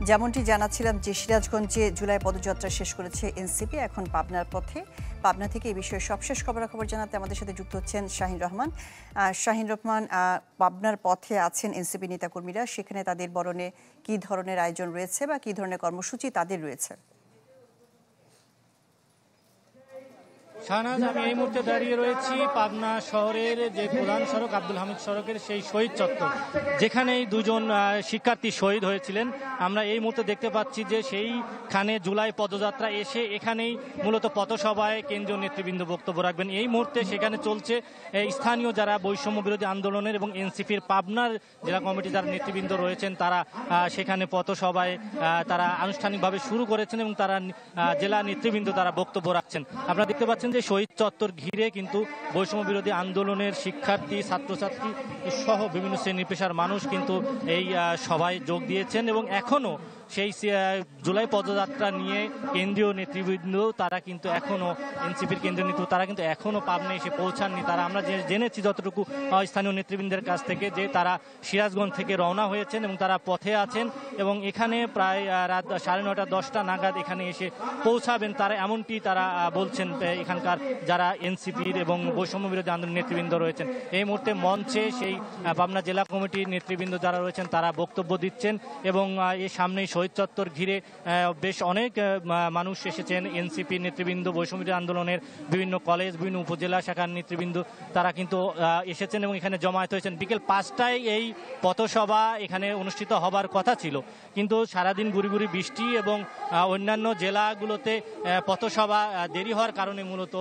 যেমনটি জানাচ্ছিলাম যে সিরাজগঞ্জে জুলাই পদযাত্রা শেষ করেছে এনসিপি, এখন পাবনার পথে। পাবনা থেকে এই বিষয়ে সবশেষ খবরাখবর জানাতে আমাদের সাথে যুক্ত হচ্ছেন শাহিন রহমান। শাহিন রহমান, পাবনার পথে আছেন এনসিপি নেতাকর্মীরা, সেখানে তাদের বরণে কী ধরনের আয়োজন রয়েছে বা কী ধরনের কর্মসূচি তাদের রয়েছে? শাহনাজ, আমি এই মুহূর্তে দাঁড়িয়ে রয়েছি পাবনা শহরের যে প্রধান সড়ক আব্দুল হামিদ সড়কের সেই শহীদ চত্বর, যেখানেই দুজন শিক্ষার্থী শহীদ হয়েছিলেন। আমরা এই মুহূর্তে দেখতে পাচ্ছি যে সেইখানে জুলাই পদযাত্রা এসে এখানেই মূলত পথসভায় কেন্দ্রীয় নেতৃবৃন্দ বক্তব্য রাখবেন। এই মুহূর্তে সেখানে চলছে স্থানীয় যারা বৈষম্য বিরোধী আন্দোলনের এবং এনসিপির পাবনার জেলা কমিটি যারা নেতৃবৃন্দ রয়েছেন, তারা সেখানে পথসভায় তারা আনুষ্ঠানিকভাবে শুরু করেছেন এবং তারা জেলা নেতৃবৃন্দ তারা বক্তব্য রাখছেন। আপনারা দেখতে পাচ্ছেন যে শহীদ চত্বর ঘিরে কিন্তু বৈষম্য বিরোধী আন্দোলনের শিক্ষার্থী, ছাত্রছাত্রী সহ বিভিন্ন শ্রেণী পেশার মানুষ কিন্তু এই সভায় যোগ দিয়েছেন এবং এখনও সেই জুলাই পদযাত্রা নিয়ে কেন্দ্রীয় নেতৃবৃন্দ তারা কিন্তু এখনও এনসিপির কেন্দ্রীয় নেতৃত্ব তারা কিন্তু এখনও পাবনায় এসে পৌঁছাননি। তারা আমরা জেনেছি যতটুকু স্থানীয় নেতৃবৃন্দের কাছ থেকে যে তারা সিরাজগঞ্জ থেকে রওনা হয়েছেন এবং তারা পথে আছেন এবং এখানে প্রায় রাত 9:30 10টা নাগাদ এখানে এসে পৌঁছাবেন। তারা এমনটি তারা বলছেন এখানকার যারা এনসিপির এবং বৈষম্য বিরোধী আন্দোলন নেতৃবৃন্দ রয়েছেন। এই মুহূর্তে মঞ্চে সেই পাবনা জেলা কমিটির নেতৃবৃন্দ যারা রয়েছেন তারা বক্তব্য দিচ্ছেন এবং এর সামনেই শহীদ চত্বর ঘিরে বেশ অনেক মানুষ এসেছেন। এনসিপির নেতৃবৃন্দ, বৈষম্য বিরোধী আন্দোলনের বিভিন্ন কলেজ, বিভিন্ন উপজেলা শাখার নেতৃবৃন্দ তারা কিন্তু এসেছেন এবং এখানে জমায়েত হয়েছেন। বিকেল 5টায় এই পথসভা এখানে অনুষ্ঠিত হবার কথা ছিল, কিন্তু সারাদিন গুড়ি গুড়ি বৃষ্টি এবং অন্যান্য জেলাগুলোতে পথসভা দেরি হওয়ার কারণে মূলত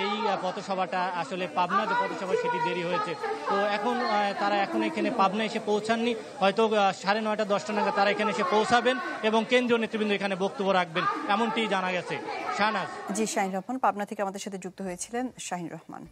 এই পথসভাটা আসলে পাবনা যে পথসভা সেটি দেরি হয়েছে। তো এখন তারা এখানে পাবনা এসে পৌঁছাননি, হয়তো 9:30 10টা নাগাদ তারা এখানে এসে পৌঁছাবেন এবং কেন্দ্রীয় নেতৃবৃন্দ এখানে বক্তব্য রাখবেন, এমনটি জানা গেছে। শাহনাজ। জি, শাহিন রহমান পাবনা থেকে আমাদের সাথে যুক্ত হয়েছিলেন শাহিন রহমান।